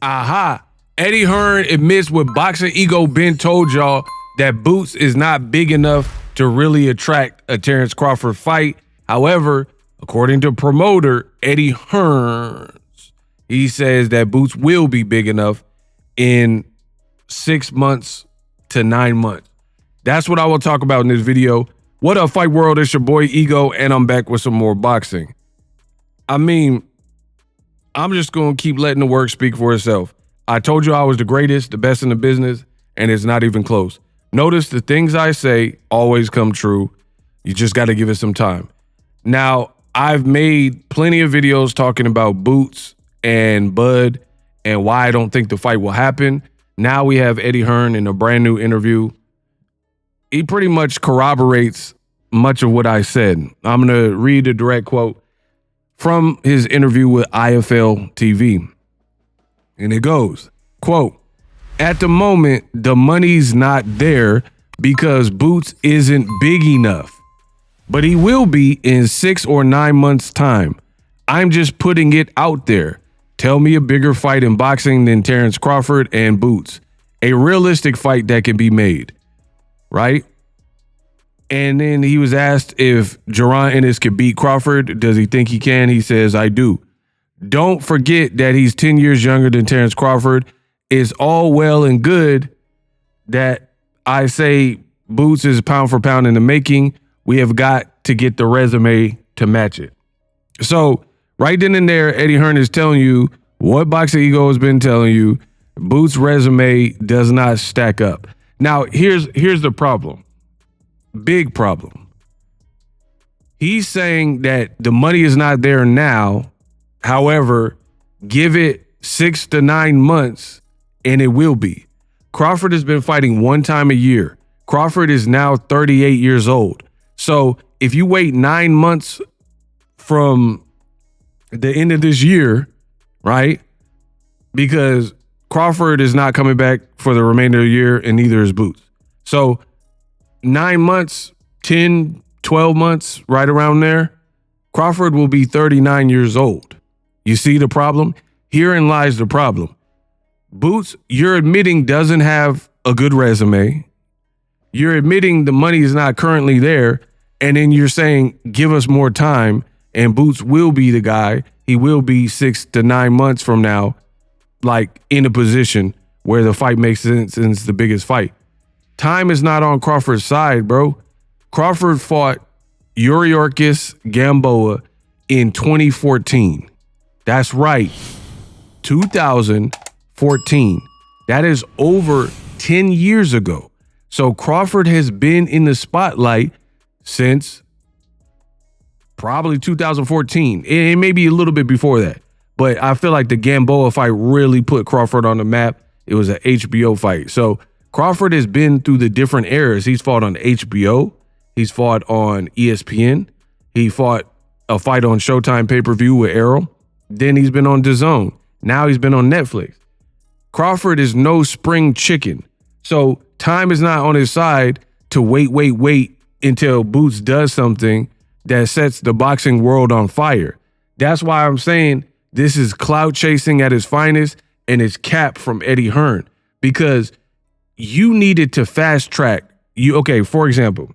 Aha. Eddie Hearn admits what Boxingego Ben told y'all, that Boots is not big enough to really attract a Terence Crawford fight. However, according to promoter Eddie Hearn, he says that Boots will be big enough in 6 months to 9 months. That's what I will talk about in this video. What up, Fight World? It's your boy Ego, and I'm back with some more boxing. I mean, I'm just going to keep letting the work speak for itself. I told you I was the greatest, the best in the business, and it's not even close. Notice the things I say always come true. You just got to give it some time. Now, I've made plenty of videos talking about Boots and Bud and why I don't think the fight will happen. Now we have Eddie Hearn in a brand new interview. He pretty much corroborates much of what I said. I'm going to read a direct quote from his interview with IFL TV. And it goes, quote, "At the moment, the money's not there because Boots isn't big enough, but he will be in 6 or 9 months' time. I'm just putting it out there. Tell me a bigger fight in boxing than Terence Crawford and Boots. A realistic fight that can be made." Right? And then he was asked if Jaron Ennis could beat Crawford. Does he think he can? He says, "I do. Don't forget that he's 10 years younger than Terence Crawford. It's all well and good that I say Boots is pound for pound in the making. We have got to get the resume to match it." So right then and there, Eddie Hearn is telling you what Boxingego has been telling you. Boots' resume does not stack up. Now, here's the problem. Big problem. He's saying that the money is not there now. However, give it 6 to 9 months and it will be. Crawford has been fighting one time a year. Crawford is now 38 years old. So if you wait 9 months from the end of this year, right? Because Crawford is not coming back for the remainder of the year and neither is Boots. So 9 months, 10, 12 months, right around there, Crawford will be 39 years old. You see the problem? Herein lies the problem. Boots, you're admitting doesn't have a good resume. You're admitting the money is not currently there. And then you're saying, give us more time. And Boots will be the guy. He will be 6 to 9 months from now, like in a position where the fight makes sense and it's the biggest fight. Time is not on Crawford's side, bro. Crawford fought Yuriorkis Gamboa in 2014. That's right. 2014. That is over 10 years ago. So Crawford has been in the spotlight since probably 2014. It may be a little bit before that. But I feel like the Gamboa fight really put Crawford on the map. It was an HBO fight. So Crawford has been through the different eras. He's fought on HBO. He's fought on ESPN. He fought a fight on Showtime pay-per-view with Errol. Then he's been on DAZN. Now he's been on Netflix. Crawford is no spring chicken. So time is not on his side to wait until Boots does something that sets the boxing world on fire. That's why I'm saying this is clout chasing at its finest and it's cap from Eddie Hearn, because you needed to fast track. Okay, for example,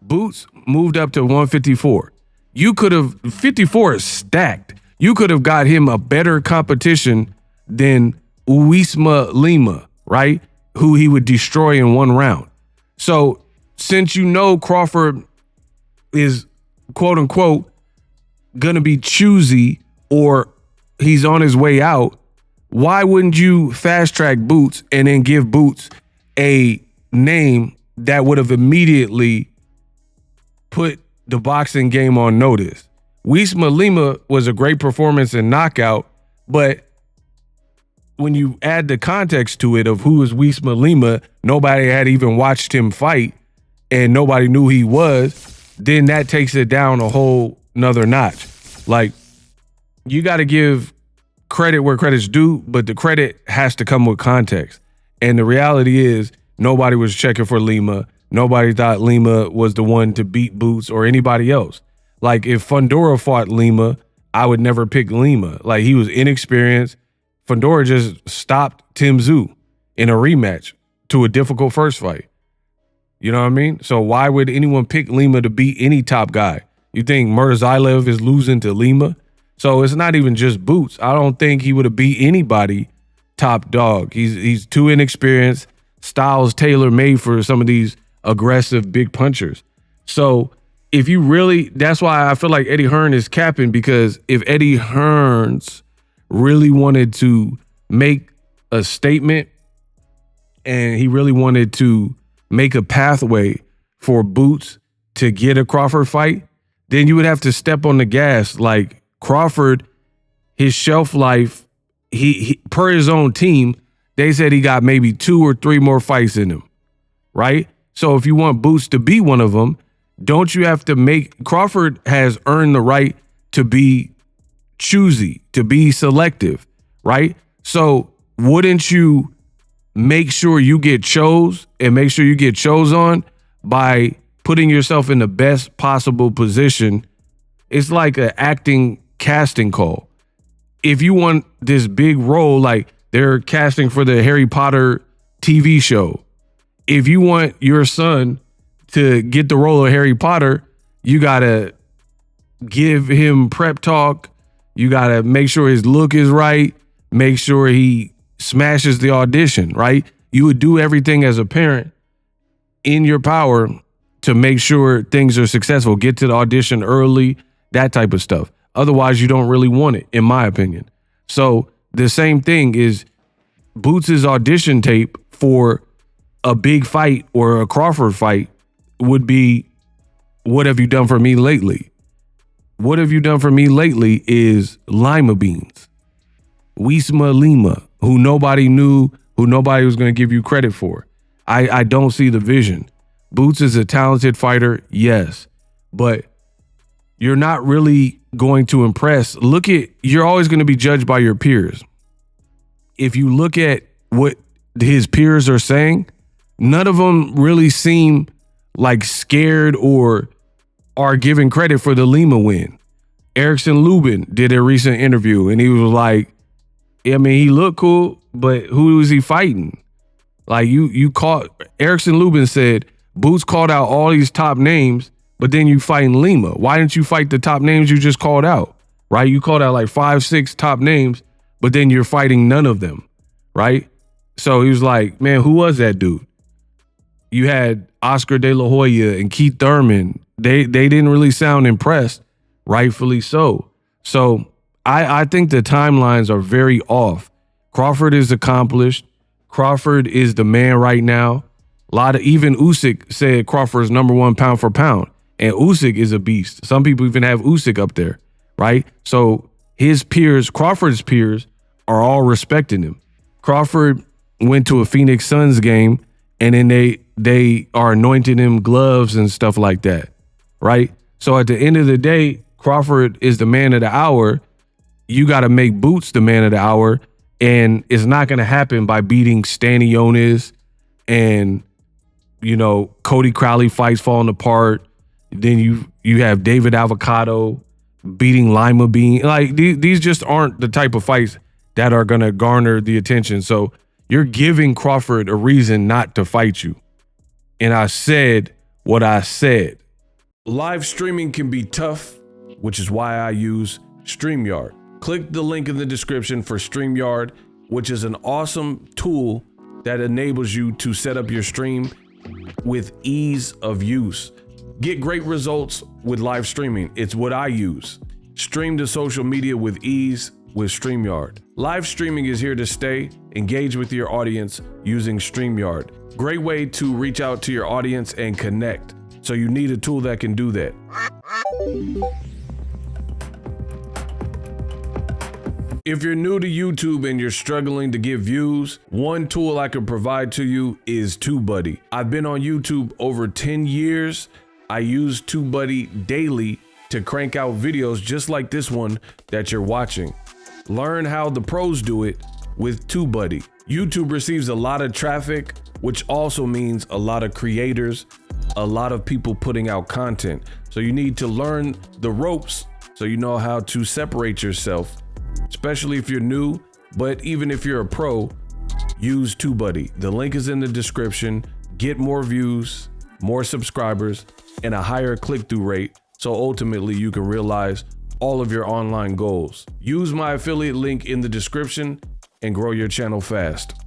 Boots moved up to 154. You could have, 54 is stacked. You could have got him a better competition than Uisma Lima, right? Who he would destroy in one round. So since you know Crawford is quote unquote gonna be choosy or he's on his way out, why wouldn't you fast track Boots and then give Boots a name that would have immediately put the boxing game on notice? Uisma Lima was a great performance in knockout, but when you add the context to it of who is Uisma Lima, nobody had even watched him fight and nobody knew he was, then that takes it down a whole nother notch. Like, you got to give credit where credit's due, but the credit has to come with context. And the reality is nobody was checking for Lima. Nobody thought Lima was the one to beat Boots or anybody else. Like, if Fundora fought Lima, I would never pick Lima. Like, he was inexperienced. Fedora just stopped Tim Tszyu in a rematch to a difficult first fight. You know what I mean? So why would anyone pick Lima to beat any top guy? You think Murzailov is losing to Lima? So it's not even just Boots. I don't think he would have beat anybody top dog. He's too inexperienced. Styles tailor-made for some of these aggressive big punchers. So if you really, that's why I feel like Eddie Hearn is capping, because if Eddie Hearns really wanted to make a statement and he really wanted to make a pathway for Boots to get a Crawford fight, then you would have to step on the gas. Like Crawford, his shelf life, he per his own team, they said he got maybe 2 or 3 more fights in him, right? So if you want Boots to be one of them, don't you have to make, Crawford has earned the right to be choosy, to be selective, right? So wouldn't you make sure you get chose and make sure you get chose on by putting yourself in the best possible position? It's like an acting casting call. If you want this big role, like they're casting for the Harry Potter TV show, if you want your son to get the role of Harry Potter, you got to give him prep talk. You got to make sure his look is right. Make sure he smashes the audition, right? You would do everything as a parent in your power to make sure things are successful. Get to the audition early, that type of stuff. Otherwise, you don't really want it, in my opinion. So the same thing is Boots' audition tape for a big fight or a Crawford fight would be, what have you done for me lately? What have you done for me lately is lima beans. Wisma Lima, who nobody knew, who nobody was going to give you credit for. I don't see the vision. Boots is a talented fighter, yes, but you're not really going to impress. You're always going to be judged by your peers. If you look at what his peers are saying, none of them really seem like scared or are giving credit for the Lima win. Erickson Lubin did a recent interview and he was like, I mean, he looked cool, but who was he fighting? Like you caught, Erickson Lubin said, Boots called out all these top names, but then you fighting Lima. Why didn't you fight the top names you just called out, right? You called out like 5, 6 top names, but then you're fighting none of them, right? So he was like, man, who was that dude? You had Oscar De La Hoya and Keith Thurman. They didn't really sound impressed, rightfully so. So I think the timelines are very off. Crawford is accomplished. Crawford is the man right now. Even Usyk said Crawford's #1 pound for pound, and Usyk is a beast. Some people even have Usyk up there, right? So his peers, Crawford's peers, are all respecting him. Crawford went to a Phoenix Suns game, and then they are anointing him gloves and stuff like that, right? So at the end of the day, Crawford is the man of the hour. You got to make Boots the man of the hour, and it's not going to happen by beating Stanionis and, you know, Cody Crowley fights falling apart. Then you have David Avocado beating Lima Bean. Like these just aren't the type of fights that are going to garner the attention. So you're giving Crawford a reason not to fight you. And I said what I said. Live streaming can be tough, which is why I use StreamYard. Click the link in the description for StreamYard, which is an awesome tool that enables you to set up your stream with ease of use. Get great results with live streaming. It's what I use. Stream to social media with ease with StreamYard. Live streaming is here to stay. Engage with your audience using StreamYard. Great way to reach out to your audience and connect. So you need a tool that can do that. If you're new to YouTube and you're struggling to get views, one tool I can provide to you is TubeBuddy. I've been on YouTube over 10 years. I use TubeBuddy daily to crank out videos just like this one that you're watching. Learn how the pros do it with TubeBuddy. YouTube receives a lot of traffic, which also means a lot of creators, a lot of people putting out content. So you need to learn the ropes so you know how to separate yourself. Especially if you're new, But even if you're a pro, use TubeBuddy. The link is in the description. Get more views, more subscribers, and a higher click-through rate, so ultimately you can realize all of your online goals. Use my affiliate link in the description and grow your channel fast.